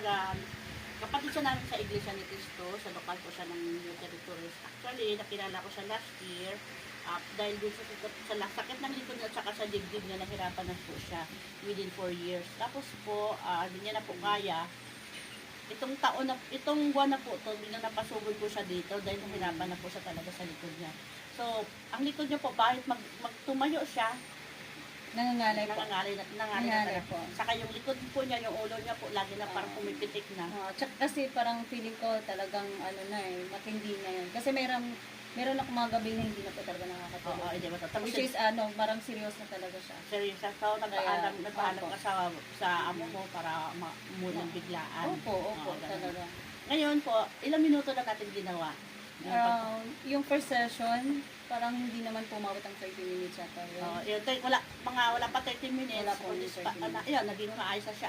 taga, kapatid siya namin sa Iglesia ni Cristo, sa lokal po siya ng New Territories. Actually, nakilala ko siya last year, dahil din sa sakit ng likod niya at saka sa dibdib niya, nahirapan na po siya within 4 years. Tapos po, hindi niya na po kaya. Itong buwan na po ito, napasugod po siya dito dahil nahirapan na po siya talaga sa likod niya. So, ang likod niya po, kahit magtumayo siya, Nangangalay po. nangangalay na po. Saka yung likod po niya, yung ulo niya po, lagi na parang pumipitik na. Tsaka kasi parang feeling ko talagang matindi na yun. Kasi meron ako mga gabi na hindi na po talaga nakakatulog. Oo, hindi ba ito? Tapos Which is parang serious na talaga siya. seryosa. So, nagpaalam ka sa amo mo para munang biglaan. Opo, Oo, ganun. talaga. Ngayon po, ilang minuto na natin ginawa? Yung first session, parang hindi naman pumawat ang 30 minutes yata. Wala pa 30 minutes. Wala po, 30 minutes. Ayun, naging maayos na siya.